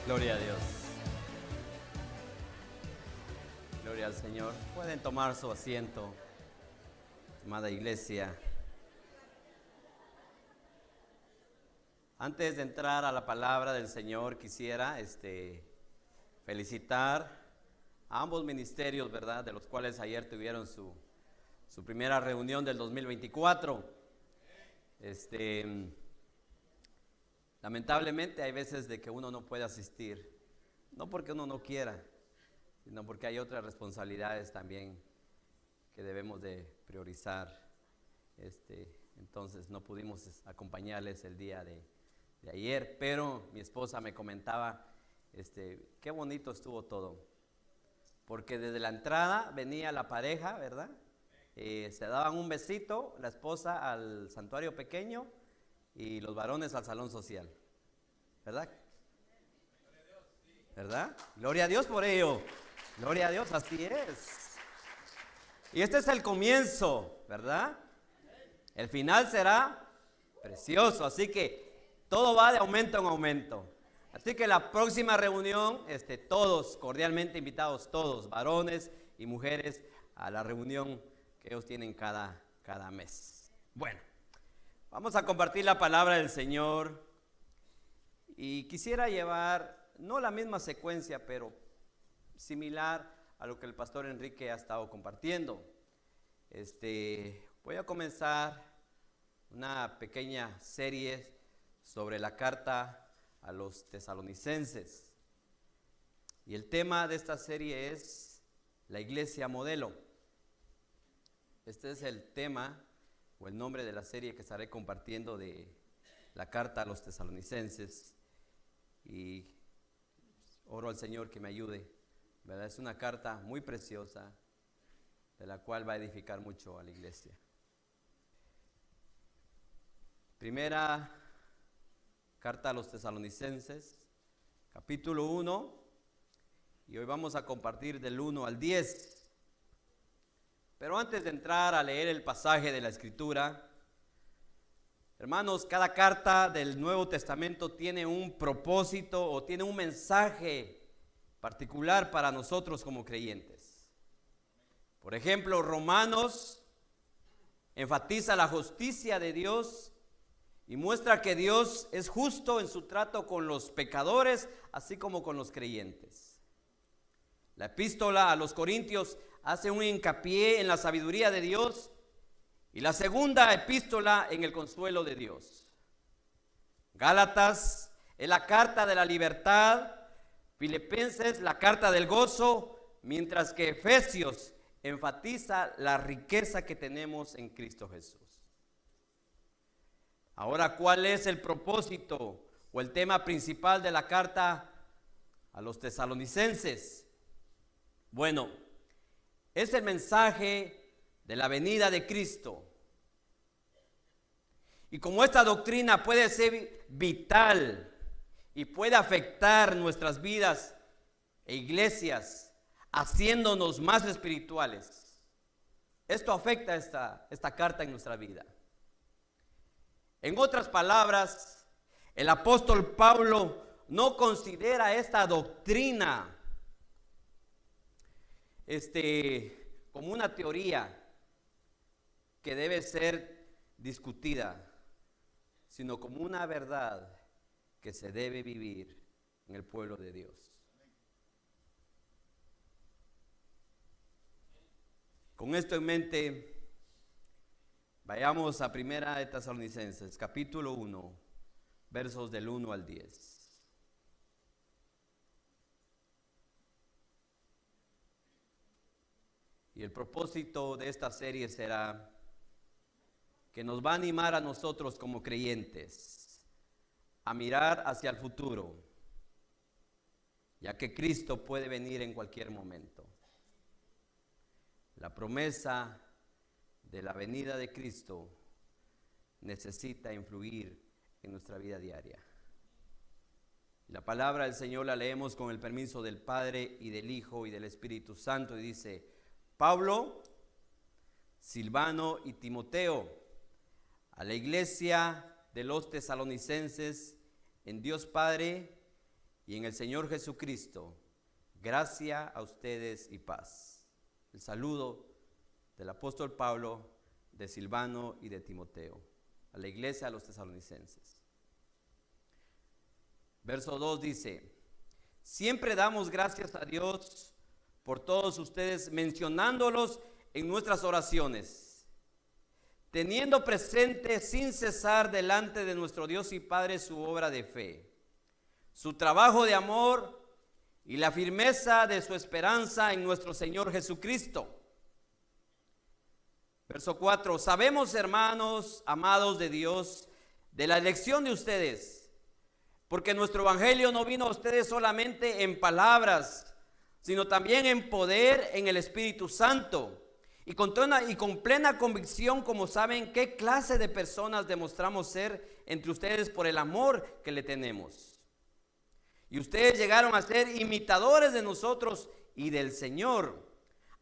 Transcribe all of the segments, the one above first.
Gloria a Dios. Gloria al Señor. Pueden tomar su asiento, amada iglesia. Antes de entrar a la palabra del Señor, quisiera felicitar a ambos ministerios, ¿verdad? De los cuales ayer tuvieron su primera reunión del 2024. Lamentablemente hay veces de que uno no puede asistir, no porque uno no quiera, sino porque hay otras responsabilidades también que debemos de priorizar. Entonces no pudimos acompañarles el día de ayer, pero mi esposa me comentaba qué bonito estuvo todo, porque desde la entrada venía la pareja, ¿verdad? Se daban un besito, la esposa al santuario pequeño y los varones al salón social, ¿verdad? ¿Verdad? Gloria a Dios por ello. Gloria a Dios, así es. Y este es el comienzo, ¿verdad? El final será precioso, así que todo va de aumento en aumento. Así que la próxima reunión, todos cordialmente invitados, todos, varones y mujeres, a la reunión que ellos tienen cada mes. Bueno, vamos a compartir la palabra del Señor y quisiera llevar, no la misma secuencia, pero similar a lo que el pastor Enrique ha estado compartiendo. Voy a comenzar una pequeña serie sobre la carta a los tesalonicenses. Y el tema de esta serie es la iglesia modelo. Este es el tema o el nombre de la serie que estaré compartiendo de la carta a los tesalonicenses. Y oro al Señor que me ayude, ¿verdad? Es una carta muy preciosa, de la cual va a edificar mucho a la iglesia. Primera carta a los tesalonicenses, capítulo 1, y hoy vamos a compartir del 1 al 10. Pero antes de entrar a leer el pasaje de la Escritura, hermanos, cada carta del Nuevo Testamento tiene un propósito o tiene un mensaje particular para nosotros como creyentes. Por ejemplo, Romanos enfatiza la justicia de Dios y muestra que Dios es justo en su trato con los pecadores, así como con los creyentes. La epístola a los Corintios hace un hincapié en la sabiduría de Dios y la segunda epístola en el consuelo de Dios. Gálatas es la carta de la libertad, Filipenses la carta del gozo, mientras que Efesios enfatiza la riqueza que tenemos en Cristo Jesús. Ahora, ¿cuál es el propósito o el tema principal de la carta a los tesalonicenses? Bueno, es el mensaje de la venida de Cristo. Y como esta doctrina puede ser vital y puede afectar nuestras vidas e iglesias, haciéndonos más espirituales, esto afecta esta carta en nuestra vida. En otras palabras, el apóstol Pablo no considera esta doctrina como una teoría que debe ser discutida, sino como una verdad que se debe vivir en el pueblo de Dios. Con esto en mente, vayamos a Primera de Tesalonicenses, capítulo 1, versos del 1 al 10. Y el propósito de esta serie será que nos va a animar a nosotros como creyentes a mirar hacia el futuro, ya que Cristo puede venir en cualquier momento. La promesa de la venida de Cristo necesita influir en nuestra vida diaria. La palabra del Señor la leemos con el permiso del Padre y del Hijo y del Espíritu Santo y dice: Pablo, Silvano y Timoteo, a la iglesia de los tesalonicenses en Dios Padre y en el Señor Jesucristo, gracia a ustedes y paz. El saludo del apóstol Pablo, de Silvano y de Timoteo, a la iglesia de los tesalonicenses. Verso 2 dice: siempre damos gracias a Dios por todos ustedes, mencionándolos en nuestras oraciones, teniendo presente sin cesar delante de nuestro Dios y Padre su obra de fe, su trabajo de amor y la firmeza de su esperanza en nuestro Señor Jesucristo. Verso 4: sabemos, hermanos amados de Dios, de la elección de ustedes, porque nuestro evangelio no vino a ustedes solamente en palabras, sino también en poder, en el Espíritu Santo, y con plena convicción, como saben qué clase de personas demostramos ser entre ustedes por el amor que le tenemos. Y ustedes llegaron a ser imitadores de nosotros y del Señor,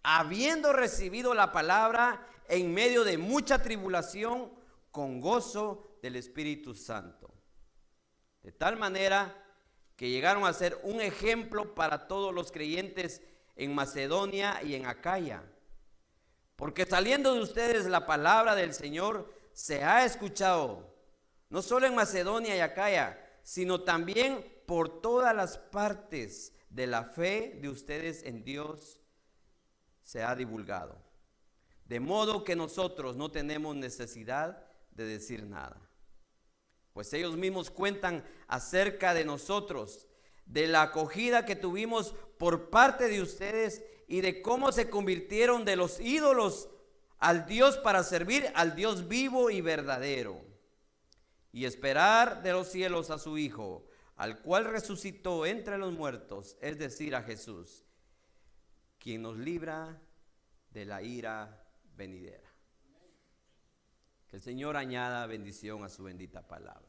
habiendo recibido la palabra en medio de mucha tribulación, con gozo del Espíritu Santo. De tal manera que llegaron a ser un ejemplo para todos los creyentes en Macedonia y en Acaya. Porque saliendo de ustedes la palabra del Señor se ha escuchado, no solo en Macedonia y Acaya, sino también por todas las partes de la fe de ustedes en Dios se ha divulgado. De modo que nosotros no tenemos necesidad de decir nada, pues ellos mismos cuentan acerca de nosotros, de la acogida que tuvimos por parte de ustedes y de cómo se convirtieron de los ídolos al Dios para servir al Dios vivo y verdadero, y esperar de los cielos a su Hijo, al cual resucitó entre los muertos, es decir, a Jesús, quien nos libra de la ira venidera. Que el Señor añada bendición a su bendita palabra.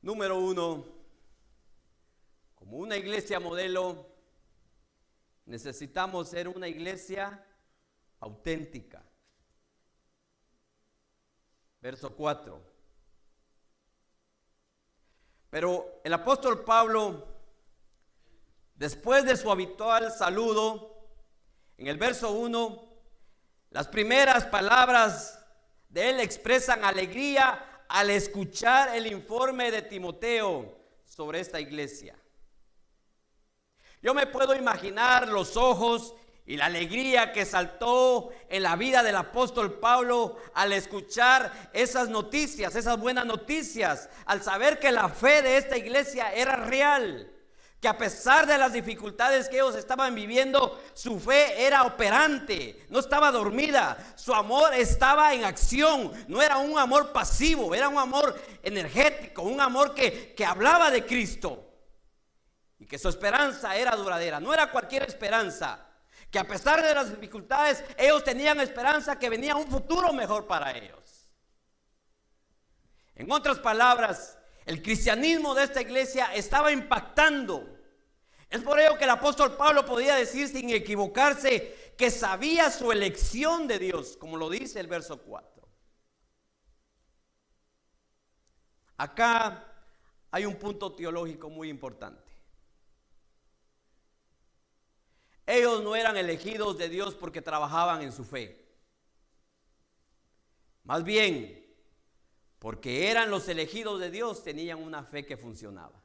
Número 1, como una iglesia modelo, necesitamos ser una iglesia auténtica. Verso 4. Pero el apóstol Pablo, después de su habitual saludo, en el verso 1, las primeras palabras de él expresan alegría al escuchar el informe de Timoteo sobre esta iglesia. Yo me puedo imaginar los ojos y la alegría que saltó en la vida del apóstol Pablo al escuchar esas noticias, esas buenas noticias, al saber que la fe de esta iglesia era real, que a pesar de las dificultades que ellos estaban viviendo, su fe era operante, no estaba dormida, su amor estaba en acción, no era un amor pasivo, era un amor energético, un amor que hablaba de Cristo, y que su esperanza era duradera, no era cualquier esperanza, que a pesar de las dificultades, ellos tenían esperanza que venía un futuro mejor para ellos. En otras palabras, el cristianismo de esta iglesia estaba impactando. Es por ello que el apóstol Pablo podía decir sin equivocarse que sabía su elección de Dios, como lo dice el verso 4. Acá hay un punto teológico muy importante. Ellos no eran elegidos de Dios porque trabajaban en su fe. Más bien, porque eran los elegidos de Dios, tenían una fe que funcionaba.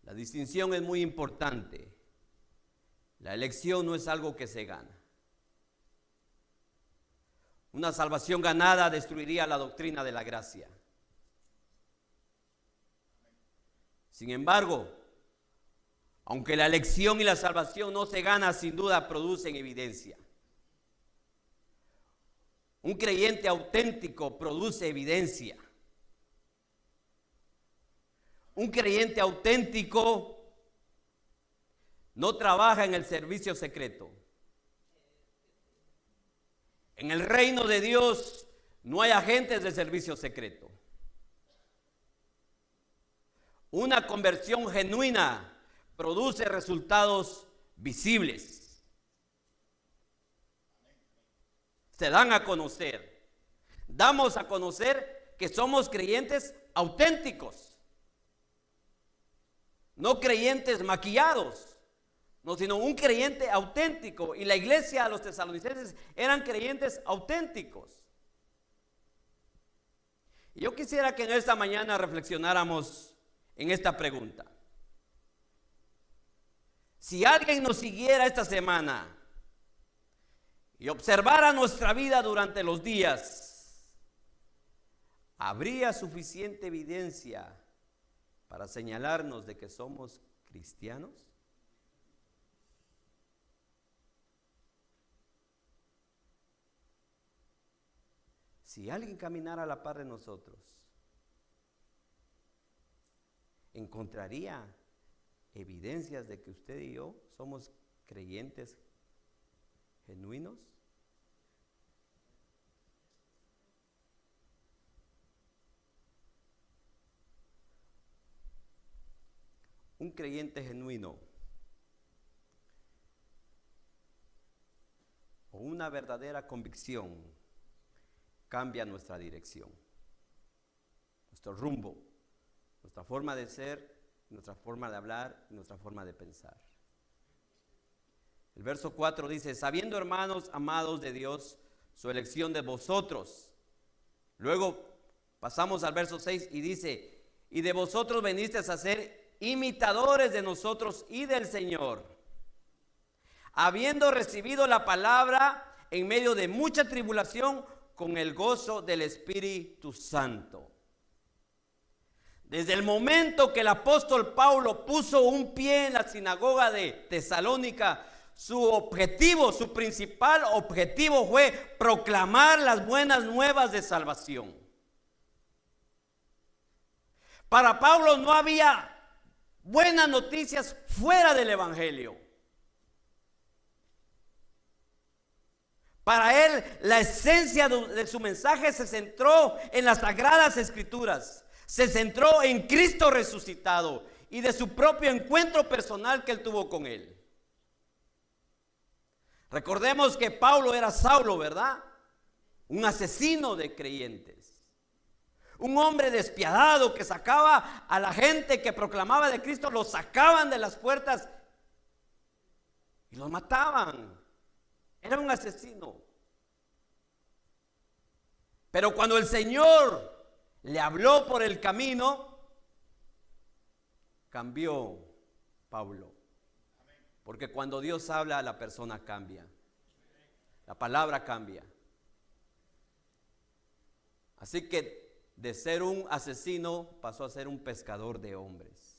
La distinción es muy importante. La elección no es algo que se gana. Una salvación ganada destruiría la doctrina de la gracia. Sin embargo, aunque la elección y la salvación no se gana, sin duda producen evidencia. Un creyente auténtico produce evidencia. Un creyente auténtico no trabaja en el servicio secreto. En el reino de Dios no hay agentes de servicio secreto. Una conversión genuina produce resultados visibles. Se dan a conocer. Damos a conocer que somos creyentes auténticos, no creyentes maquillados, no, sino un creyente auténtico. Y la iglesia, los tesalonicenses, eran creyentes auténticos. Y yo quisiera que en esta mañana reflexionáramos en esta pregunta. Si alguien nos siguiera esta semana y observara nuestra vida durante los días, ¿habría suficiente evidencia para señalarnos de que somos cristianos? Si alguien caminara a la par de nosotros, ¿encontraría evidencias de que usted y yo somos creyentes genuinos? Un creyente genuino o una verdadera convicción cambia nuestra dirección, nuestro rumbo, nuestra forma de ser, nuestra forma de hablar, nuestra forma de pensar. El verso 4 dice: sabiendo, hermanos amados de Dios, su elección de vosotros. Luego pasamos al verso 6 y dice: y de vosotros venisteis a ser imitadores de nosotros y del Señor, habiendo recibido la palabra en medio de mucha tribulación, con el gozo del Espíritu Santo. Desde el momento que el apóstol Pablo puso un pie en la sinagoga de Tesalónica, su principal objetivo fue proclamar las buenas nuevas de salvación. Para Pablo no había buenas noticias fuera del Evangelio. Para él, la esencia de su mensaje se centró en las Sagradas Escrituras, se centró en Cristo resucitado y de su propio encuentro personal que él tuvo con él. Recordemos que Pablo era Saulo, ¿verdad? Un asesino de creyentes, un hombre despiadado que sacaba a la gente que proclamaba de Cristo, los sacaban de las puertas y los mataban. Era un asesino. Pero cuando el Señor le habló por el camino, cambió Pablo. Porque cuando Dios habla, la persona cambia. La palabra cambia. Así que de ser un asesino pasó a ser un pescador de hombres.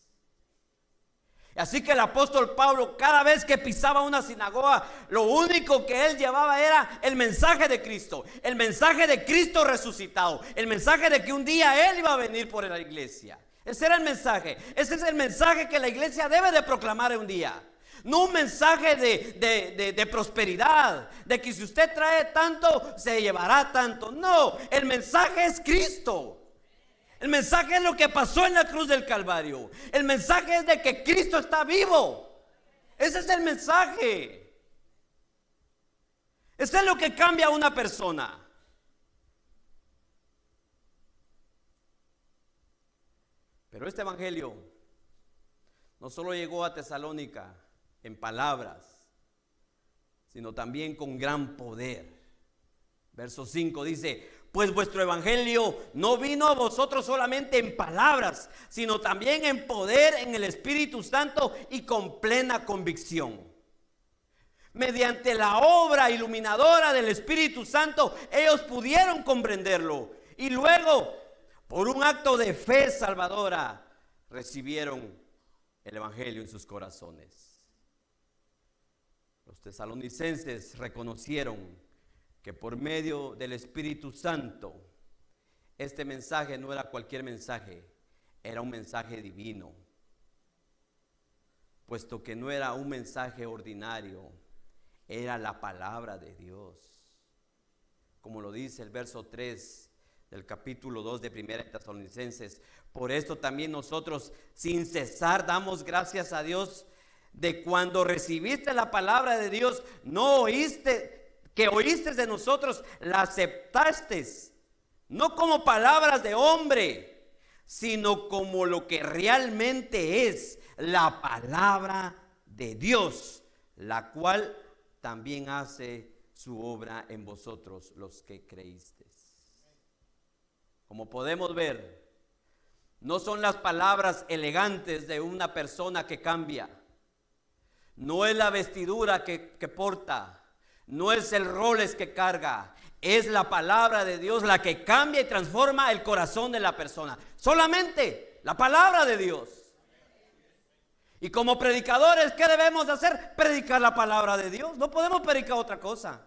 Así que el apóstol Pablo, cada vez que pisaba una sinagoga, lo único que él llevaba era el mensaje de Cristo, el mensaje de Cristo resucitado, el mensaje de que un día él iba a venir por la iglesia. Ese era el mensaje. Ese es el mensaje que la iglesia debe de proclamar un día. No un mensaje de prosperidad, de que si usted trae tanto, se llevará tanto. No, el mensaje es Cristo. El mensaje es lo que pasó en la cruz del Calvario. El mensaje es de que Cristo está vivo. Ese es el mensaje. Ese es lo que cambia a una persona. Pero este evangelio no solo llegó a Tesalónica en palabras, sino también con gran poder. Verso 5 dice: pues vuestro evangelio no vino a vosotros solamente en palabras, sino también en poder, en el Espíritu Santo y con plena convicción. Mediante la obra iluminadora del Espíritu Santo, ellos pudieron comprenderlo. Y luego, por un acto de fe salvadora, recibieron el evangelio en sus corazones. Los tesalonicenses reconocieron que por medio del Espíritu Santo, este mensaje no era cualquier mensaje, era un mensaje divino, puesto que no era un mensaje ordinario, era la palabra de Dios. Como lo dice el verso 3 del capítulo 2 de 1 Tesalonicenses: por esto también nosotros sin cesar damos gracias a Dios de cuando recibiste la palabra de Dios, no oíste, que oíste de nosotros, la aceptaste, no como palabras de hombre, sino como lo que realmente es la palabra de Dios, la cual también hace su obra en vosotros los que creísteis. Como podemos ver, no son las palabras elegantes de una persona que cambia, no es la vestidura que porta, no es el Rolex que carga, es la palabra de Dios la que cambia y transforma el corazón de la persona. Solamente la palabra de Dios. Y como predicadores, ¿qué debemos hacer? Predicar la palabra de Dios. No podemos predicar otra cosa.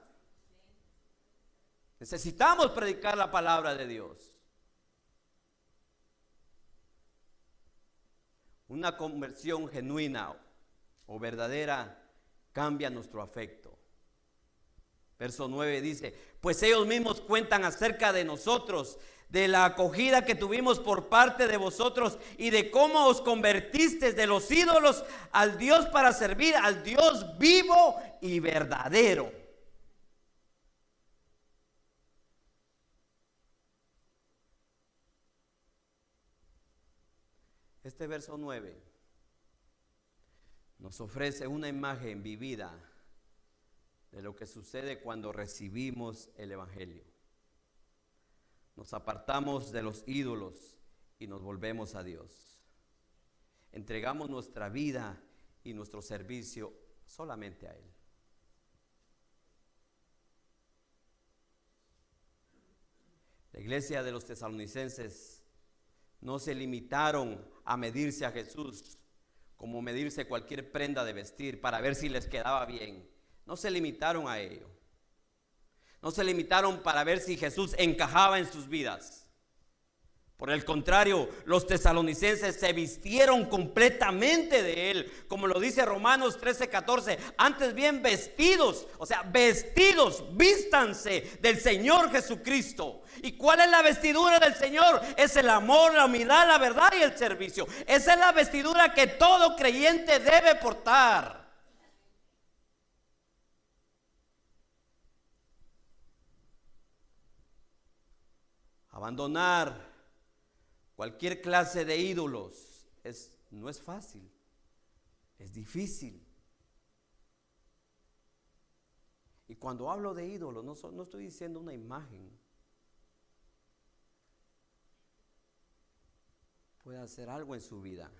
Necesitamos predicar la palabra de Dios. Una conversión genuina o verdadera cambia nuestro afecto. Verso 9 dice: pues ellos mismos cuentan acerca de nosotros, de la acogida que tuvimos por parte de vosotros y de cómo os convertisteis de los ídolos al Dios para servir al Dios vivo y verdadero. Este verso 9 nos ofrece una imagen vivida de lo que sucede cuando recibimos el Evangelio. Nos apartamos de los ídolos y nos volvemos a Dios. Entregamos nuestra vida y nuestro servicio solamente a Él. La iglesia de los tesalonicenses no se limitaron a medirse a Jesús como medirse cualquier prenda de vestir para ver si les quedaba bien. No se limitaron a ello. No se limitaron para ver si Jesús encajaba en sus vidas. Por el contrario, los tesalonicenses se vistieron completamente de Él, como lo dice Romanos 13:14. Antes bien vestidos, o sea, vestidos, vístanse del Señor Jesucristo. ¿Y cuál es la vestidura del Señor? Es el amor, la humildad, la verdad y el servicio. Esa es la vestidura que todo creyente debe portar. Abandonar cualquier clase de ídolos no es fácil, es difícil. Y cuando hablo de ídolos, no estoy diciendo una imagen. Puede hacer algo en su vida.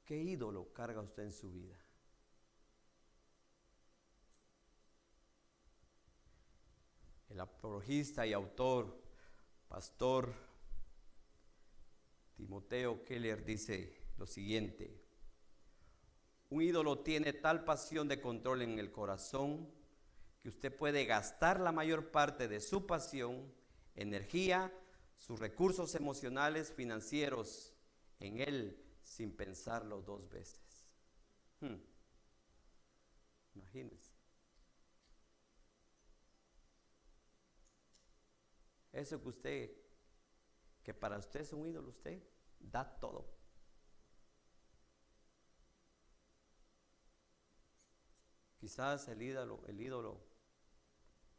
¿Qué ídolo carga usted en su vida? El apologista y autor, pastor Timoteo Keller dice lo siguiente: un ídolo tiene tal pasión de control en el corazón que usted puede gastar la mayor parte de su pasión, energía, sus recursos emocionales, financieros en él sin pensarlo dos veces. Imagínense. Eso que para usted es un ídolo, usted da todo. Quizás el ídolo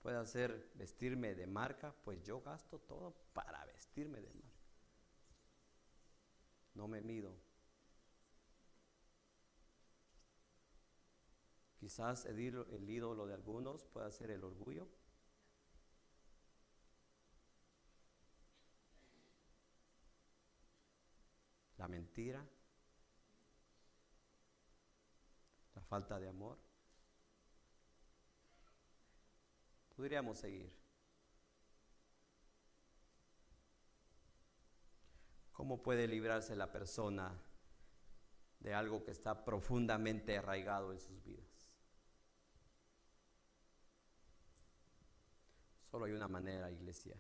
pueda ser vestirme de marca, pues yo gasto todo para vestirme de marca. No me mido. Quizás el ídolo de algunos pueda ser el orgullo. La mentira, la falta de amor. Podríamos seguir. ¿Cómo puede librarse la persona de algo que está profundamente arraigado en sus vidas? Solo hay una manera, iglesia.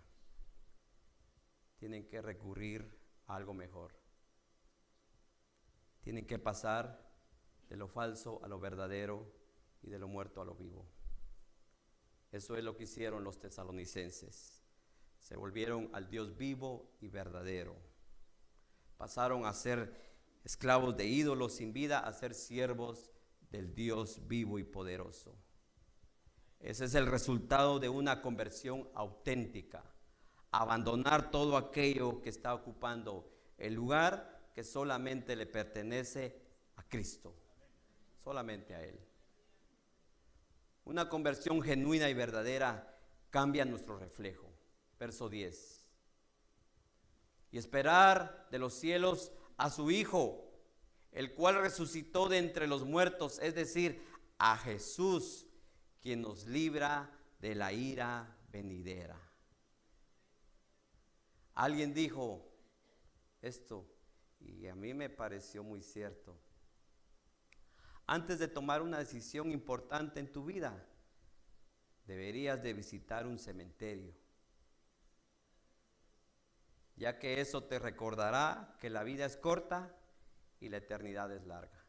Tienen que recurrir a algo mejor. Tienen que pasar de lo falso a lo verdadero y de lo muerto a lo vivo. Eso es lo que hicieron los tesalonicenses. Se volvieron al Dios vivo y verdadero. Pasaron a ser esclavos de ídolos sin vida a ser siervos del Dios vivo y poderoso. Ese es el resultado de una conversión auténtica. Abandonar todo aquello que está ocupando el lugar que solamente le pertenece a Cristo, solamente a Él. Una conversión genuina y verdadera cambia nuestro reflejo. Verso 10. Y esperar de los cielos a su Hijo, el cual resucitó de entre los muertos, es decir, a Jesús, quien nos libra de la ira venidera. Alguien dijo esto y a mí me pareció muy cierto. Antes de tomar una decisión importante en tu vida, deberías de visitar un cementerio, ya que eso te recordará que la vida es corta y la eternidad es larga.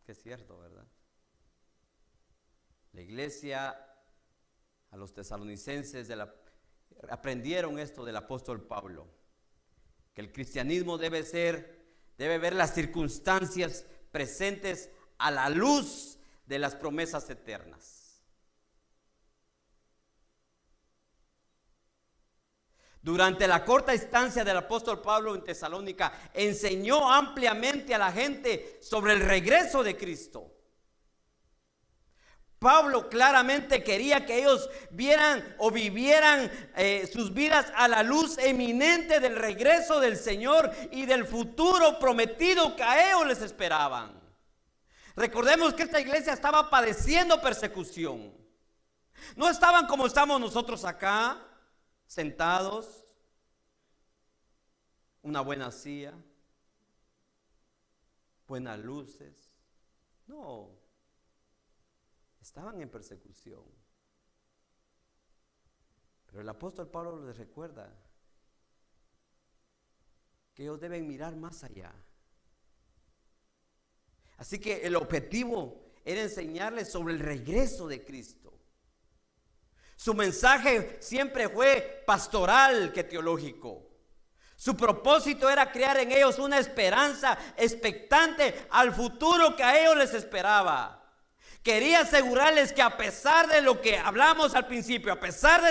Que es cierto, ¿verdad? La iglesia, a los tesalonicenses aprendieron esto del apóstol Pablo, que el cristianismo debe ver las circunstancias presentes a la luz de las promesas eternas. Durante la corta estancia del apóstol Pablo en Tesalónica, enseñó ampliamente a la gente sobre el regreso de Cristo. Pablo claramente quería que ellos vieran o vivieran sus vidas a la luz eminente del regreso del Señor y del futuro prometido que a ellos les esperaban. Recordemos que esta iglesia estaba padeciendo persecución. No estaban como estamos nosotros acá, sentados, una buena silla, buenas luces. No. Estaban en persecución. Pero el apóstol Pablo les recuerda que ellos deben mirar más allá. Así que el objetivo era enseñarles sobre el regreso de Cristo. Su mensaje siempre fue pastoral que teológico. Su propósito era crear en ellos una esperanza expectante al futuro que a ellos les esperaba. Quería asegurarles que a pesar de lo que hablamos al principio, a pesar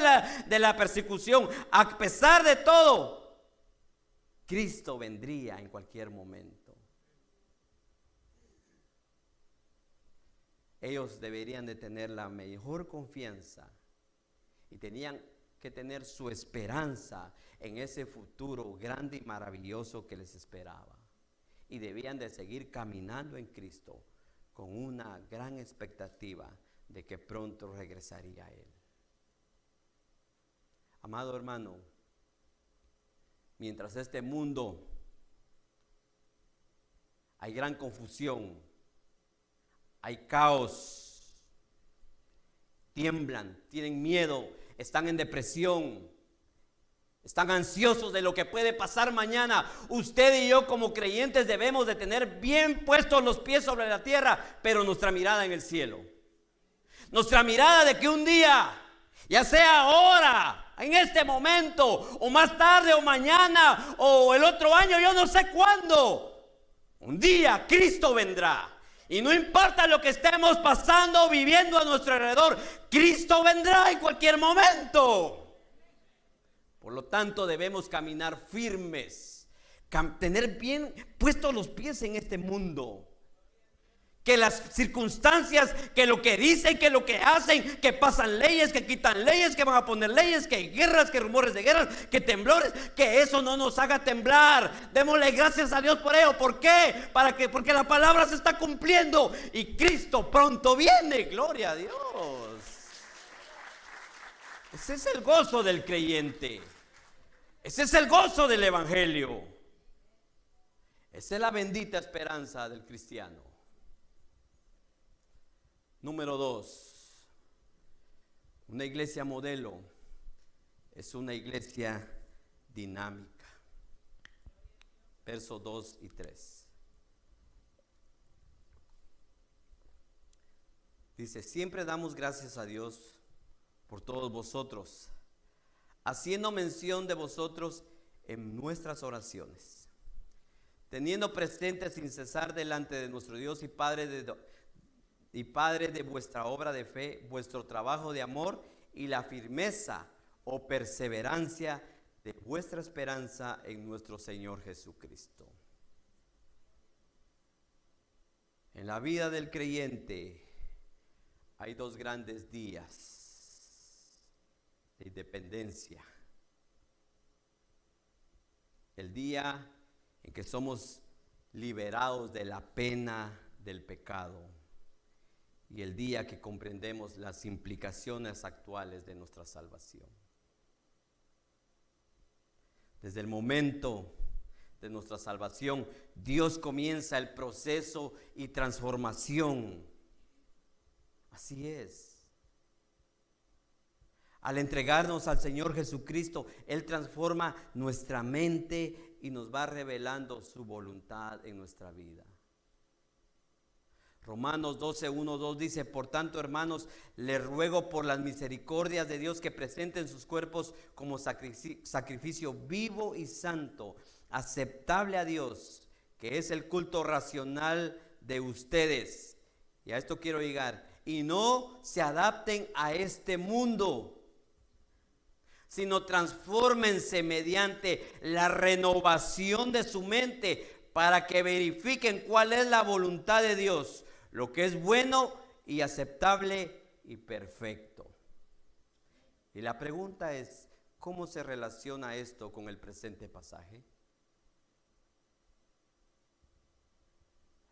de la persecución, a pesar de todo, Cristo vendría en cualquier momento. Ellos deberían de tener la mejor confianza y tenían que tener su esperanza en ese futuro grande y maravilloso que les esperaba. Y debían de seguir caminando en Cristo con una gran expectativa de que pronto regresaría a Él. Amado hermano, mientras este mundo hay gran confusión, hay caos, tiemblan, tienen miedo, están en depresión, están ansiosos de lo que puede pasar mañana. Usted y yo como creyentes debemos de tener bien puestos los pies sobre la tierra, pero nuestra mirada en el cielo. Nuestra mirada de que un día, ya sea ahora, en este momento, o más tarde, o mañana, o el otro año, yo no sé cuándo, un día Cristo vendrá. Y no importa lo que estemos pasando o viviendo a nuestro alrededor, Cristo vendrá en cualquier momento. Por lo tanto, debemos caminar firmes, tener bien puestos los pies en este mundo. Que las circunstancias, que lo que dicen, que lo que hacen, que pasan leyes, que quitan leyes, que van a poner leyes, que hay guerras, que rumores de guerras, que temblores, que eso no nos haga temblar. Démosle gracias a Dios por ello. ¿Por qué? Porque la palabra se está cumpliendo y Cristo pronto viene. Gloria a Dios. Ese es el gozo del creyente. Ese es el gozo del evangelio. Esa es la bendita esperanza del cristiano. Número 2. Una iglesia modelo es una iglesia dinámica. Versos 2 y 3. Dice: siempre damos gracias a Dios por todos vosotros, haciendo mención de vosotros en nuestras oraciones, teniendo presente sin cesar delante de nuestro Dios y Padre y Padre de vuestra obra de fe, vuestro trabajo de amor y la firmeza o perseverancia de vuestra esperanza en nuestro Señor Jesucristo. En la vida del creyente hay dos grandes días de independencia. El día en que somos liberados de la pena del pecado y el día que comprendemos las implicaciones actuales de nuestra salvación. Desde el momento de nuestra salvación, Dios comienza el proceso y transformación. Así es. Al entregarnos al Señor Jesucristo, Él transforma nuestra mente y nos va revelando su voluntad en nuestra vida. Romanos 12, 1, 2 dice: por tanto, hermanos, les ruego por las misericordias de Dios que presenten sus cuerpos como sacrificio vivo y santo, aceptable a Dios, que es el culto racional de ustedes. Y a esto quiero llegar. Y no se adapten a este mundo, sino transfórmense mediante la renovación de su mente para que verifiquen cuál es la voluntad de Dios, lo que es bueno y aceptable y perfecto. Y la pregunta es, ¿cómo se relaciona esto con el presente pasaje?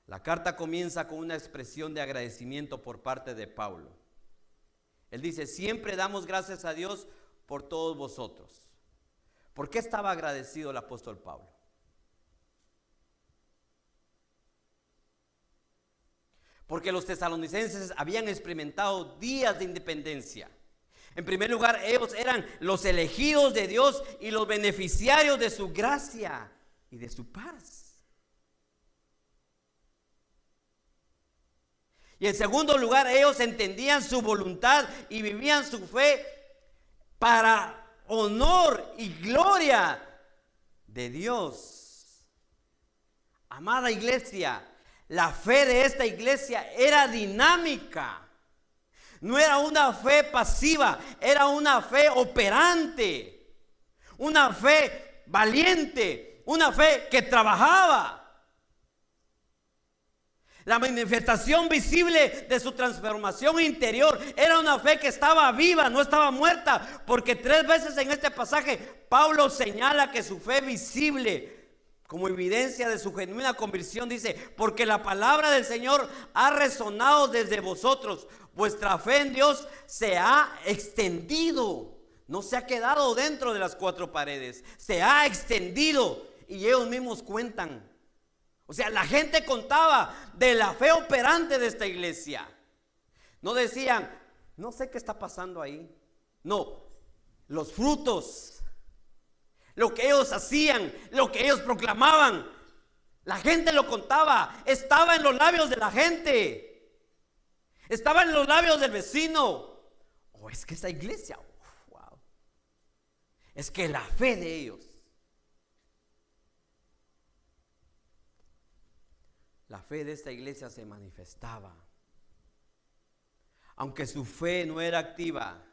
La carta comienza con una expresión de agradecimiento por parte de Pablo. Él dice: siempre damos gracias a Dios por todos vosotros. ¿Por qué estaba agradecido el apóstol Pablo? Porque los tesalonicenses habían experimentado días de independencia. En primer lugar, ellos eran los elegidos de Dios y los beneficiarios de su gracia y de su paz. Y en segundo lugar, ellos entendían su voluntad y vivían su fe para honor y gloria de Dios. Amada iglesia, la fe de esta iglesia era dinámica. No era una fe pasiva, era una fe operante, una fe valiente, una fe que trabajaba. La manifestación visible de su transformación interior era una fe que estaba viva, no estaba muerta, porque 3 veces en este pasaje Pablo señala que su fe visible, como evidencia de su genuina conversión, dice: porque la palabra del Señor ha resonado desde vosotros, vuestra fe en Dios se ha extendido, no se ha quedado dentro de las 4 paredes, se ha extendido. Y ellos mismos cuentan. O sea, la gente contaba de la fe operante de esta iglesia. No decían: no sé qué está pasando ahí. No, los frutos, lo que ellos hacían, lo que ellos proclamaban, la gente lo contaba. Estaba en los labios de la gente, estaba en los labios del vecino. Oh, es que esa iglesia, wow, es que la fe de ellos, la fe de esta iglesia se manifestaba. Aunque su fe no era activa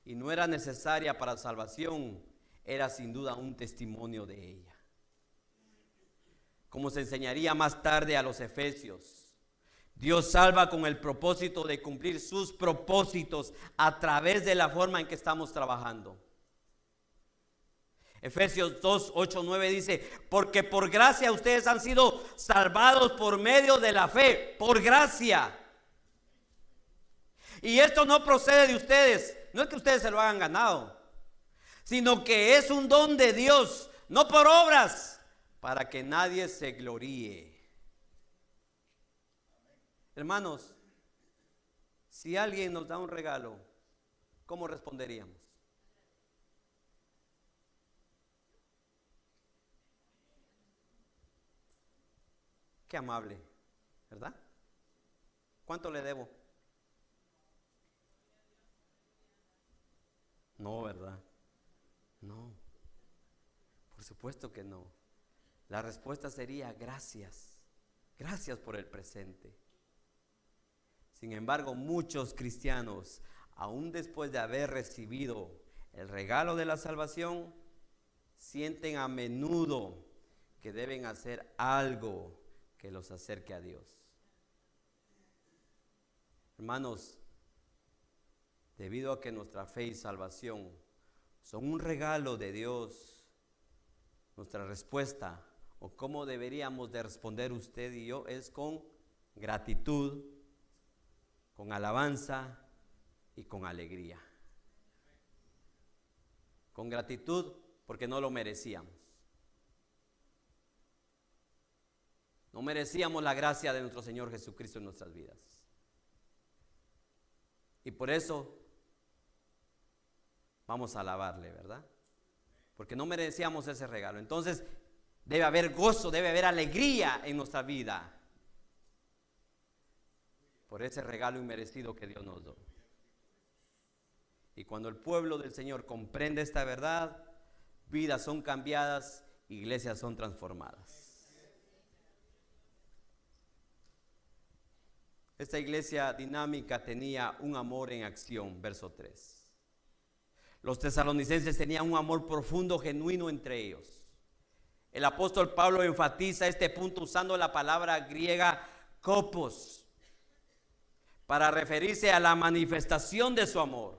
y no era necesaria para salvación, era sin duda un testimonio de ella. Como se enseñaría más tarde a los efesios, Dios salva con el propósito de cumplir sus propósitos a través de la forma en que estamos trabajando. Efesios 2, 8, 9 dice: porque por gracia ustedes han sido salvados por medio de la fe, por gracia. Y esto no procede de ustedes, no es que ustedes se lo hayan ganado, sino que es un don de Dios, no por obras, para que nadie se gloríe. Hermanos, si alguien nos da un regalo, ¿cómo responderíamos? Qué amable, ¿verdad? ¿Cuánto le debo? No, ¿verdad? No, por supuesto que no. La respuesta sería: gracias, gracias por el presente. Sin embargo, muchos cristianos, aún después de haber recibido el regalo de la salvación, sienten a menudo que deben hacer algo que los acerque a Dios. Hermanos, debido a que nuestra fe y salvación son un regalo de Dios, nuestra respuesta o cómo deberíamos de responder usted y yo es con gratitud, con alabanza y con alegría. Con gratitud porque no lo merecíamos. No merecíamos la gracia de nuestro Señor Jesucristo en nuestras vidas. Y por eso vamos a alabarle, ¿verdad? Porque no merecíamos ese regalo. Entonces debe haber gozo, debe haber alegría en nuestra vida por ese regalo inmerecido que Dios nos dio. Y cuando el pueblo del Señor comprende esta verdad, vidas son cambiadas, iglesias son transformadas. Esta iglesia dinámica tenía un amor en acción, verso 3. Los tesalonicenses tenían un amor profundo, genuino entre ellos. El apóstol Pablo enfatiza este punto usando la palabra griega kopos para referirse a la manifestación de su amor.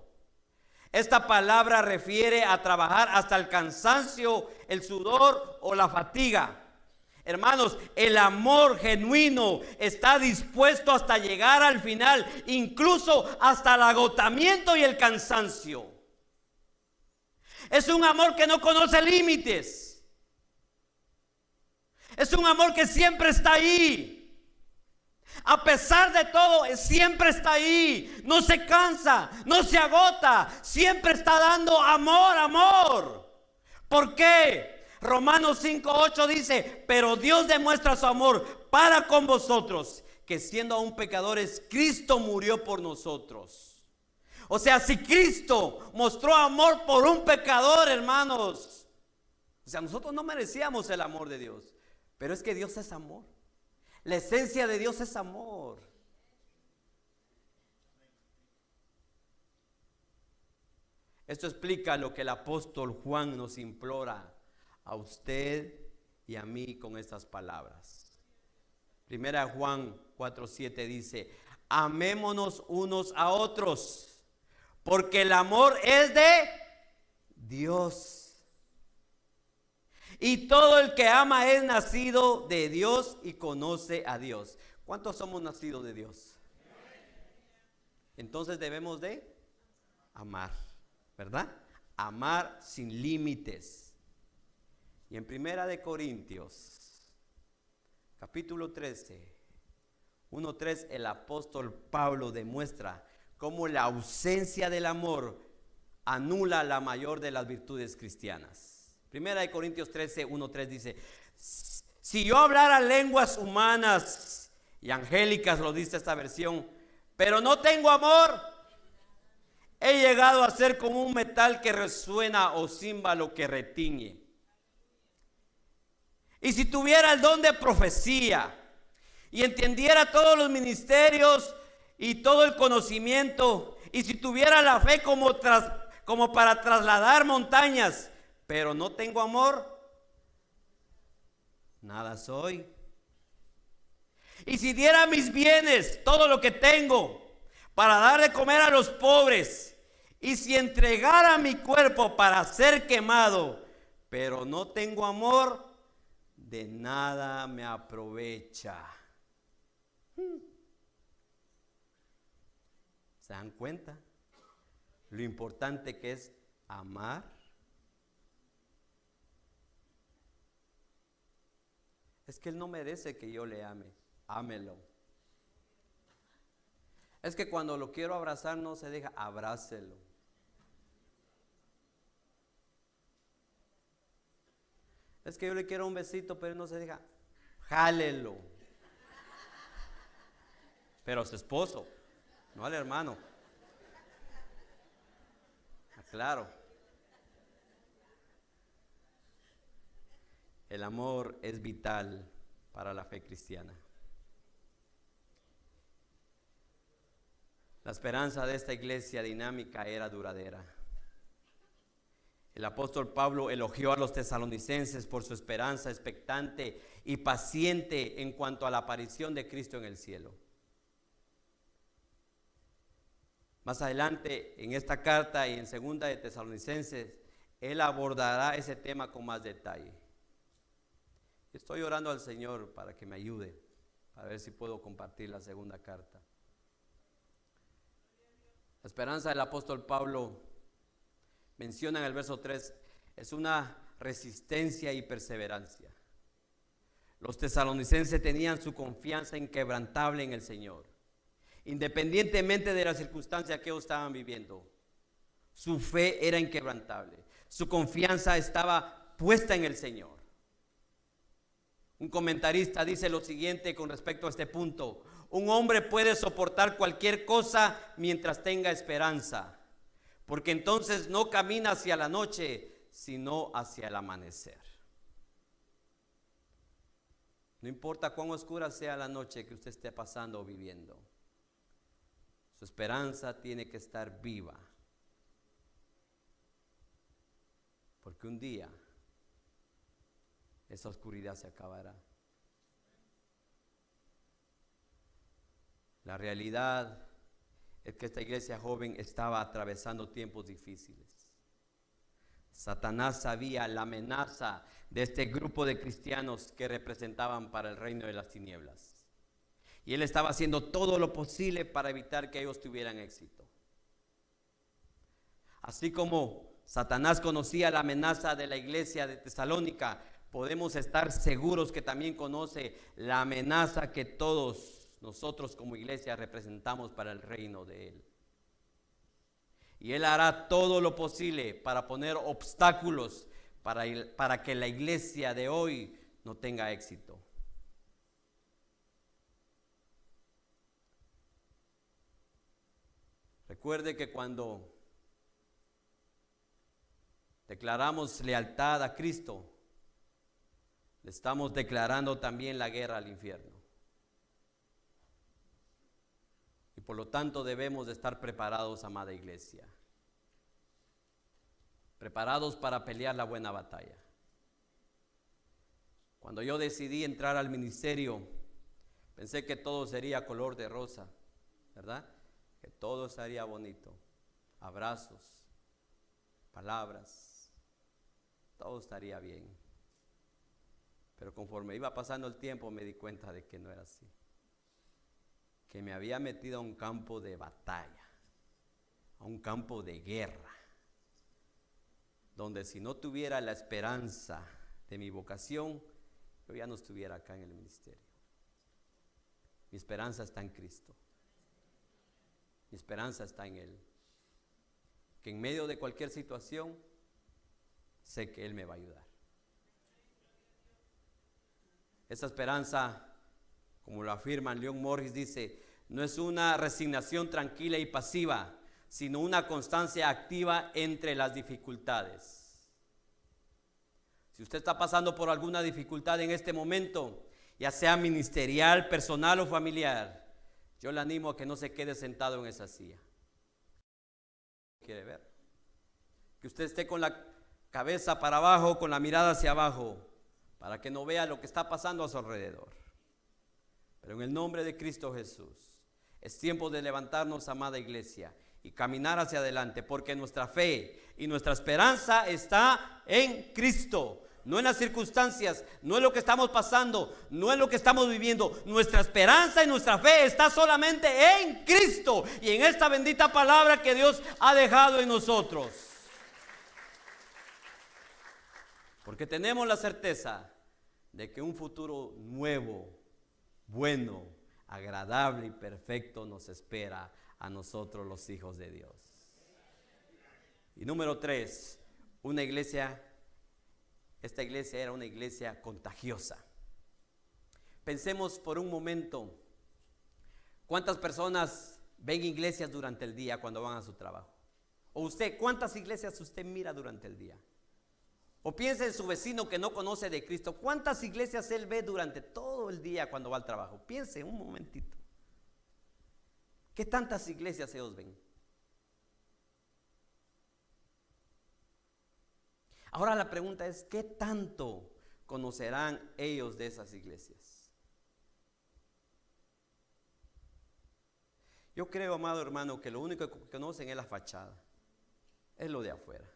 Esta palabra refiere a trabajar hasta el cansancio, el sudor o la fatiga. Hermanos, el amor genuino está dispuesto hasta llegar al final, incluso hasta el agotamiento y el cansancio. Es un amor que no conoce límites. Es un amor que siempre está ahí. A pesar de todo, siempre está ahí. No se cansa, no se agota. Siempre está dando amor, amor. ¿Por qué? Romanos 5:8 dice: pero Dios demuestra su amor para con vosotros, que siendo aún pecadores, Cristo murió por nosotros. O sea, si Cristo mostró amor por un pecador, hermanos, o sea, nosotros no merecíamos el amor de Dios, pero es que Dios es amor. La esencia de Dios es amor. Esto explica lo que el apóstol Juan nos implora a usted y a mí con estas palabras. Primera Juan 4:7 dice: amémonos unos a otros, porque el amor es de Dios. Y todo el que ama es nacido de Dios y conoce a Dios. ¿Cuántos somos nacidos de Dios? Entonces debemos de amar, ¿verdad? Amar sin límites. Y en Primera de Corintios, capítulo 13, 1:3, el apóstol Pablo demuestra cómo la ausencia del amor anula la mayor de las virtudes cristianas. Primera de Corintios 13, 1:3 dice: si yo hablara lenguas humanas y angélicas, lo dice esta versión, pero no tengo amor, he llegado a ser como un metal que resuena o címbalo que retiñe. Y si tuviera el don de profecía y entendiera todos los ministerios y todo el conocimiento, y si tuviera la fe como para trasladar montañas, pero no tengo amor, nada soy. Y si diera mis bienes, todo lo que tengo, para dar de comer a los pobres, y si entregara mi cuerpo para ser quemado, pero no tengo amor, de nada me aprovecha. ¿Se dan cuenta lo importante que es amar? Es que Él no merece que yo le ame. Ámelo. Es que cuando lo quiero abrazar no se deja, abrácelo. Es que yo le quiero un besito, pero no se deja, jálelo. Pero a su esposo, no al hermano. Claro. El amor es vital para la fe cristiana. La esperanza de esta iglesia dinámica era duradera. El apóstol Pablo elogió a los tesalonicenses por su esperanza expectante y paciente en cuanto a la aparición de Cristo en el cielo. Más adelante en esta carta y en segunda de Tesalonicenses, él abordará ese tema con más detalle. Estoy orando al Señor para que me ayude, para ver si puedo compartir la segunda carta. La esperanza del apóstol Pablo menciona en el verso 3, es una resistencia y perseverancia. Los tesalonicenses tenían su confianza inquebrantable en el Señor, independientemente de las circunstancias que ellos estaban viviendo. Su fe era inquebrantable, su confianza estaba puesta en el Señor. Un comentarista dice lo siguiente con respecto a este punto: un hombre puede soportar cualquier cosa mientras tenga esperanza, porque entonces no camina hacia la noche, sino hacia el amanecer. No importa cuán oscura sea la noche que usted esté pasando o viviendo, su esperanza tiene que estar viva, porque un día esa oscuridad se acabará. La realidad es que esta iglesia joven estaba atravesando tiempos difíciles. Satanás sabía la amenaza de este grupo de cristianos que representaban para el reino de las tinieblas. Y él estaba haciendo todo lo posible para evitar que ellos tuvieran éxito. Así como Satanás conocía la amenaza de la iglesia de Tesalónica, podemos estar seguros que también conoce la amenaza que todos nosotros como iglesia representamos para el reino de Él. Y Él hará todo lo posible para poner obstáculos para que la iglesia de hoy no tenga éxito. Recuerde que cuando declaramos lealtad a Cristo, le estamos declarando también la guerra al infierno. Y por lo tanto debemos de estar preparados, amada iglesia. Preparados para pelear la buena batalla. Cuando yo decidí entrar al ministerio, pensé que todo sería color de rosa, ¿verdad? Que todo estaría bonito. Abrazos, palabras, todo estaría bien. Pero conforme iba pasando el tiempo me di cuenta de que no era así. Que me había metido a un campo de batalla, a un campo de guerra, donde si no tuviera la esperanza de mi vocación, yo ya no estuviera acá en el ministerio. Mi esperanza está en Cristo. Mi esperanza está en Él. Que en medio de cualquier situación, sé que Él me va a ayudar. Esa esperanza, como lo afirma Leon Morris, dice, no es una resignación tranquila y pasiva, sino una constancia activa entre las dificultades. Si usted está pasando por alguna dificultad en este momento, ya sea ministerial, personal o familiar, yo le animo a que no se quede sentado en esa silla. ¿Quiere ver? Que usted esté con la cabeza para abajo, con la mirada hacia abajo, para que no vea lo que está pasando a su alrededor. Pero en el nombre de Cristo Jesús, es tiempo de levantarnos, amada iglesia, y caminar hacia adelante, porque nuestra fe y nuestra esperanza está en Cristo, no en las circunstancias, no en lo que estamos pasando, no en lo que estamos viviendo. Nuestra esperanza y nuestra fe está solamente en Cristo y en esta bendita palabra que Dios ha dejado en nosotros. Porque tenemos la certeza de que un futuro nuevo, bueno, agradable y perfecto nos espera a nosotros los hijos de Dios. Y número 3, esta iglesia era una iglesia contagiosa. Pensemos por un momento, ¿cuántas personas ven iglesias durante el día cuando van a su trabajo? O usted, ¿cuántas iglesias usted mira durante el día? O piense en su vecino que no conoce de Cristo. ¿Cuántas iglesias él ve durante todo el día cuando va al trabajo? Piense un momentito. ¿Qué tantas iglesias ellos ven? Ahora la pregunta es, ¿qué tanto conocerán ellos de esas iglesias? Yo creo, amado hermano, que lo único que conocen es la fachada, es lo de afuera.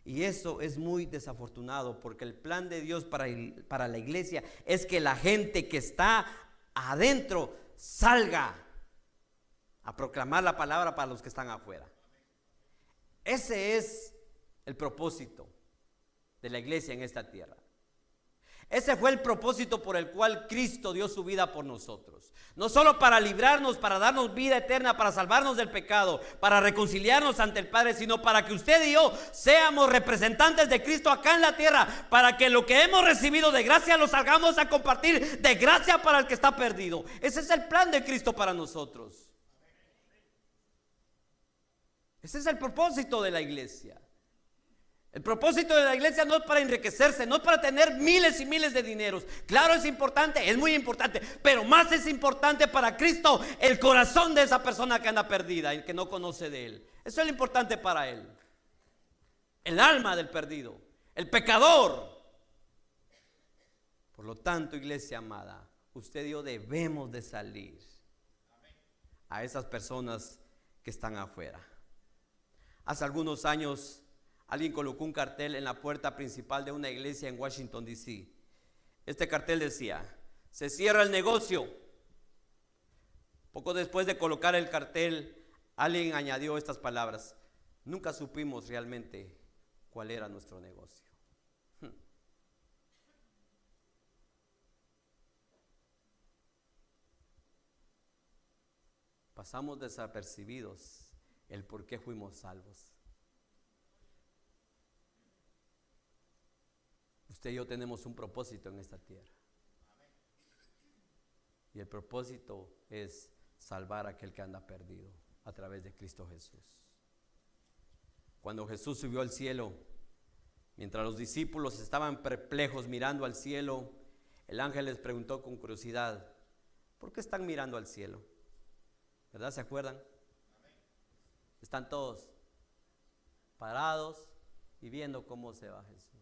Y eso es muy desafortunado, porque el plan de Dios para la iglesia es que la gente que está adentro salga a proclamar la palabra para los que están afuera. Ese es el propósito de la iglesia en esta tierra. Ese fue el propósito por el cual Cristo dio su vida por nosotros. No solo para librarnos, para darnos vida eterna, para salvarnos del pecado, para reconciliarnos ante el Padre, sino para que usted y yo seamos representantes de Cristo acá en la tierra, para que lo que hemos recibido de gracia lo salgamos a compartir de gracia para el que está perdido. Ese es el plan de Cristo para nosotros. Ese es el propósito de la iglesia. El propósito de la iglesia no es para enriquecerse, no es para tener miles y miles de dineros. Claro, es importante, es muy importante, pero más es importante para Cristo el corazón de esa persona que anda perdida y que no conoce de Él. Eso es lo importante para Él. El alma del perdido, el pecador. Por lo tanto, iglesia amada, usted y yo debemos de salir a esas personas que están afuera. Hace algunos años alguien colocó un cartel en la puerta principal de una iglesia en Washington, D.C. Este cartel decía: se cierra el negocio. Poco después de colocar el cartel, alguien añadió estas palabras: nunca supimos realmente cuál era nuestro negocio. Pasamos desapercibidos el por qué fuimos salvos. Usted y yo tenemos un propósito en esta tierra. Y el propósito es salvar a aquel que anda perdido a través de Cristo Jesús. Cuando Jesús subió al cielo, mientras los discípulos estaban perplejos mirando al cielo, el ángel les preguntó con curiosidad: ¿por qué están mirando al cielo? ¿Verdad? ¿Se acuerdan? Están todos parados y viendo cómo se va Jesús.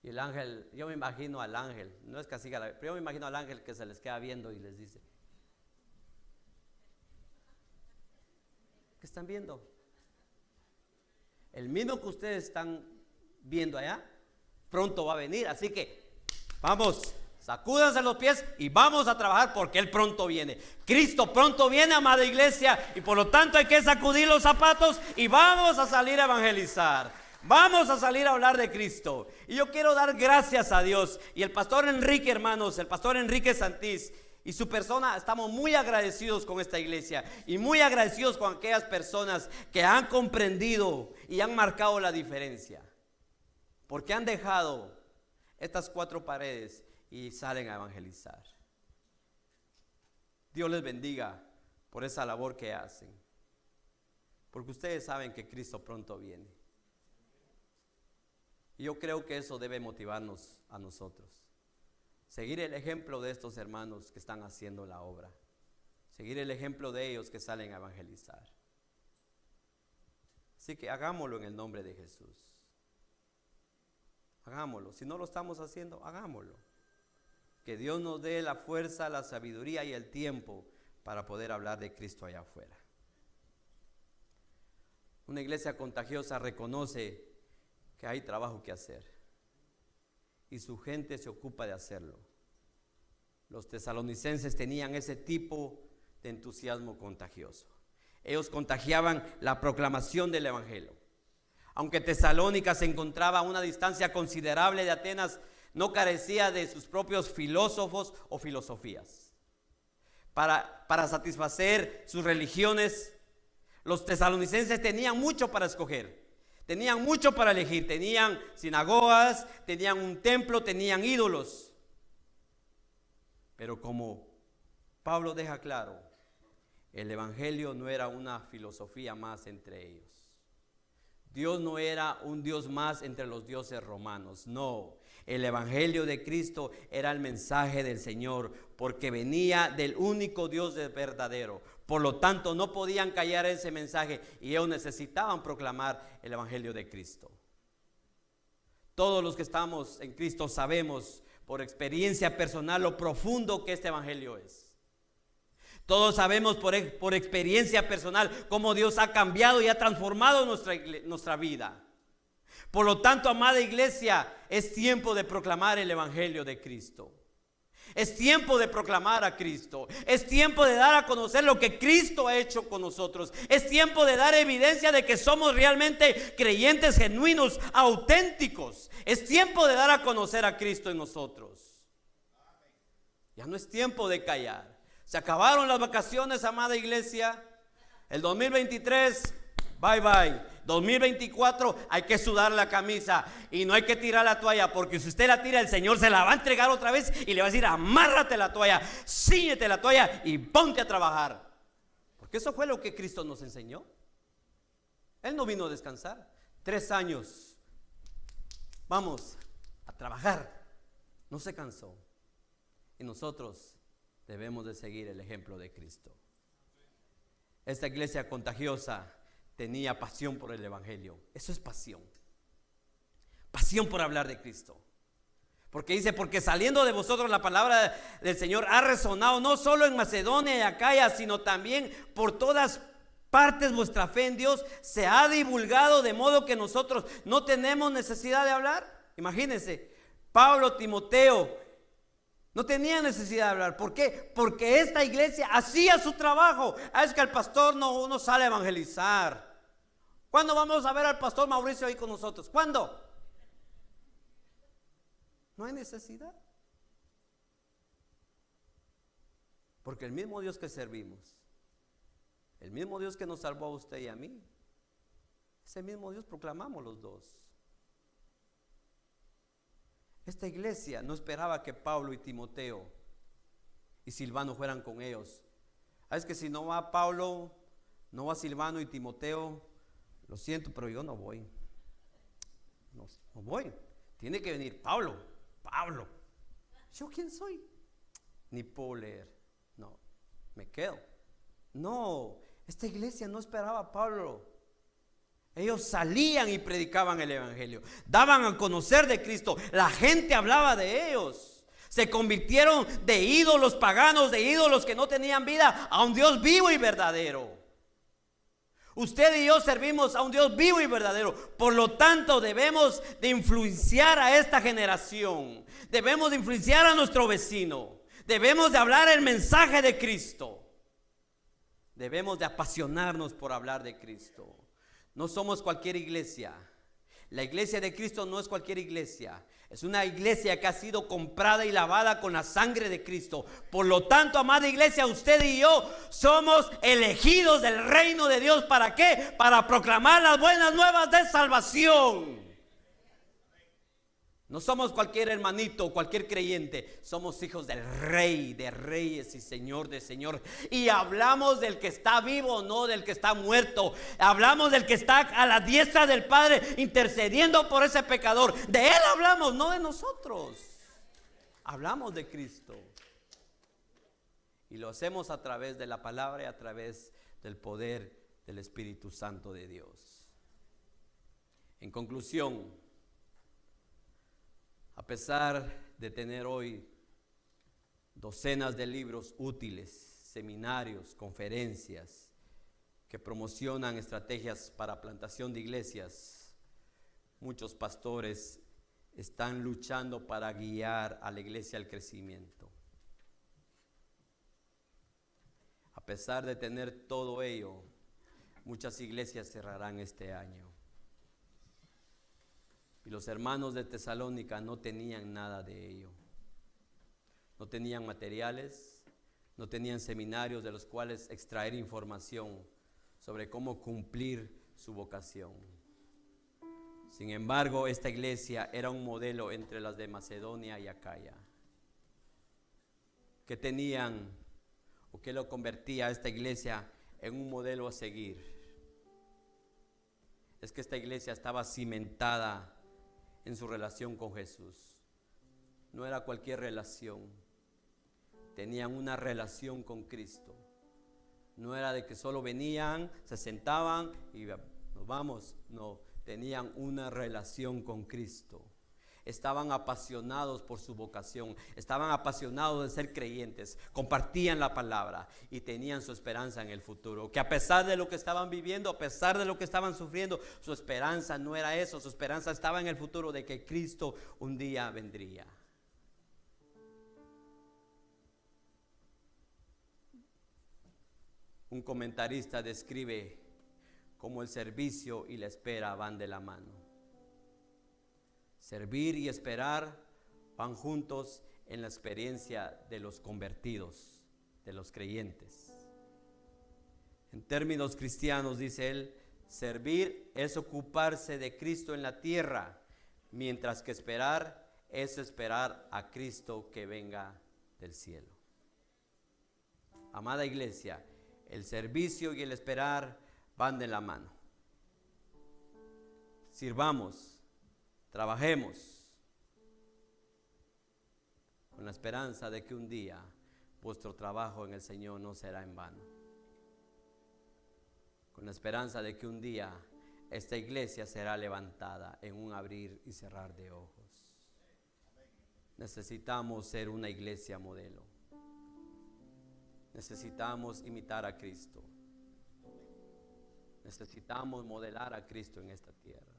Y el ángel, yo me imagino al ángel, no es que así, pero yo me imagino al ángel que se les queda viendo y les dice: ¿qué están viendo? El mismo que ustedes están viendo allá, pronto va a venir, así que vamos, sacúdanse los pies y vamos a trabajar, porque Él pronto viene. Cristo pronto viene, amada iglesia, y por lo tanto hay que sacudir los zapatos y vamos a salir a evangelizar. Vamos a salir a hablar de Cristo. Y yo quiero dar gracias a Dios. Y el pastor Enrique, hermanos, el pastor Enrique Santís y su persona, estamos muy agradecidos con esta iglesia y muy agradecidos con aquellas personas que han comprendido y han marcado la diferencia, porque han dejado estas cuatro paredes y salen a evangelizar. Dios les bendiga por esa labor que hacen, porque ustedes saben que Cristo pronto viene. Y yo creo que eso debe motivarnos a nosotros. Seguir el ejemplo de estos hermanos que están haciendo la obra. Seguir el ejemplo de ellos que salen a evangelizar. Así que hagámoslo en el nombre de Jesús. Hagámoslo. Si no lo estamos haciendo, hagámoslo. Que Dios nos dé la fuerza, la sabiduría y el tiempo para poder hablar de Cristo allá afuera. Una iglesia contagiosa reconoce que hay trabajo que hacer y su gente se ocupa de hacerlo. Los tesalonicenses tenían ese tipo de entusiasmo contagioso. Ellos contagiaban la proclamación del evangelio. Aunque Tesalónica se encontraba a una distancia considerable de Atenas, no carecía de sus propios filósofos o filosofías. Para satisfacer sus religiones, los tesalonicenses tenían mucho para escoger. Tenían mucho para elegir, tenían sinagogas, tenían un templo, tenían ídolos. Pero como Pablo deja claro, el evangelio no era una filosofía más entre ellos. Dios no era un Dios más entre los dioses romanos, no. El evangelio de Cristo era el mensaje del Señor, porque venía del único Dios verdadero. Por lo tanto, no podían callar ese mensaje y ellos necesitaban proclamar el evangelio de Cristo. Todos los que estamos en Cristo sabemos por experiencia personal lo profundo que este evangelio es. Todos sabemos por experiencia personal cómo Dios ha cambiado y ha transformado nuestra vida. Por lo tanto, amada iglesia, es tiempo de proclamar el evangelio de Cristo. Es tiempo de proclamar a Cristo. Es tiempo de dar a conocer lo que Cristo ha hecho con nosotros. Es tiempo de dar evidencia de que somos realmente creyentes genuinos, auténticos. Es tiempo de dar a conocer a Cristo en nosotros. Ya no es tiempo de callar. Se acabaron las vacaciones, amada iglesia. El 2023, bye bye. 2024 hay que sudar la camisa y no hay que tirar la toalla, porque si usted la tira, el Señor se la va a entregar otra vez y le va a decir: amárrate la toalla, cíñete la toalla y ponte a trabajar. Porque eso fue lo que Cristo nos enseñó. Él no vino a descansar. 3 años, vamos a trabajar. No se cansó. Y nosotros debemos de seguir el ejemplo de Cristo. Esta iglesia contagiosa tenía pasión por el evangelio. Eso es pasión. Pasión por hablar de Cristo. Porque dice: porque saliendo de vosotros la palabra del Señor ha resonado no solo en Macedonia y Acaya, sino también por todas partes vuestra fe en Dios se ha divulgado, de modo que nosotros no tenemos necesidad de hablar. Imagínense, Pablo, Timoteo no tenían necesidad de hablar. ¿Por qué? Porque esta iglesia hacía su trabajo. Es que el pastor no sale a evangelizar. ¿Cuándo vamos a ver al pastor Mauricio ahí con nosotros? ¿Cuándo? No hay necesidad. Porque el mismo Dios que servimos, el mismo Dios que nos salvó a usted y a mí, ese mismo Dios proclamamos los dos. Esta iglesia no esperaba que Pablo y Timoteo y Silvano fueran con ellos. Es que si no va Pablo, no va Silvano y Timoteo, lo siento, pero yo no voy. No voy. Tiene que venir Pablo. ¿Yo quién soy? Ni puedo leer. No, me quedo. No, esta iglesia no esperaba a Pablo. Ellos salían y predicaban el evangelio, daban a conocer de Cristo. La gente hablaba de ellos. Se convirtieron de ídolos paganos, de ídolos que no tenían vida, a un Dios vivo y verdadero. Usted y yo servimos a un Dios vivo y verdadero. Por lo tanto, debemos de influenciar a esta generación. Debemos de influenciar a nuestro vecino. Debemos de hablar el mensaje de Cristo. Debemos de apasionarnos por hablar de Cristo. No somos cualquier iglesia. La iglesia de Cristo no es cualquier iglesia. Es una iglesia que ha sido comprada y lavada con la sangre de Cristo. Por lo tanto, amada iglesia, usted y yo somos elegidos del reino de Dios. ¿Para qué? Para proclamar las buenas nuevas de salvación. No somos cualquier hermanito, cualquier creyente. Somos hijos del Rey de reyes y Señor de señores. Y hablamos del que está vivo, no del que está muerto. Hablamos del que está a la diestra del Padre intercediendo por ese pecador. De Él hablamos, no de nosotros. Hablamos de Cristo. Y lo hacemos a través de la palabra y a través del poder del Espíritu Santo de Dios. En conclusión, a pesar de tener hoy docenas de libros útiles, seminarios, conferencias que promocionan estrategias para plantación de iglesias, muchos pastores están luchando para guiar a la iglesia al crecimiento. A pesar de tener todo ello, muchas iglesias cerrarán este año. Y los hermanos de Tesalónica no tenían nada de ello. No tenían materiales, no tenían seminarios de los cuales extraer información sobre cómo cumplir su vocación. Sin embargo, esta iglesia era un modelo entre las de Macedonia y Acaya. ¿Qué tenían o qué lo convertía a esta iglesia en un modelo a seguir? es que esta iglesia estaba cimentada en su relación con Jesús. No era cualquier relación. Tenían una relación con Cristo. No era de que solo venían, se sentaban y nos vamos. No, tenían una relación con Cristo. Estaban apasionados por su vocación, estaban apasionados de ser creyentes, compartían la palabra y tenían su esperanza en el futuro. Que a pesar de lo que estaban viviendo, a pesar de lo que estaban sufriendo, su esperanza no era eso, su esperanza estaba en el futuro de que Cristo un día vendría. Un comentarista describe cómo el servicio y la espera van de la mano. Servir y esperar van juntos en la experiencia de los convertidos, de los creyentes. En términos cristianos, dice él, servir es ocuparse de Cristo en la tierra, mientras que esperar es esperar a Cristo que venga del cielo. Amada iglesia, el servicio y el esperar van de la mano. Sirvamos. Trabajemos con la esperanza de que un día vuestro trabajo en el Señor no será en vano. Con la esperanza de que un día esta iglesia será levantada en un abrir y cerrar de ojos. Necesitamos ser una iglesia modelo. Necesitamos imitar a Cristo. Necesitamos modelar a Cristo en esta tierra.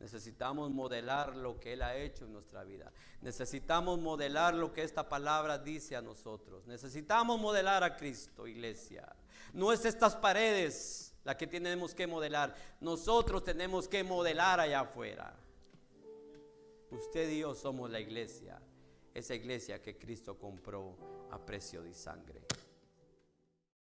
Necesitamos modelar lo que Él ha hecho en nuestra vida. Necesitamos modelar lo que esta palabra dice a nosotros. Necesitamos modelar a Cristo, iglesia. No es estas paredes las que tenemos que modelar. Nosotros tenemos que modelar allá afuera. Usted y yo somos la iglesia. Esa iglesia que Cristo compró a precio de sangre.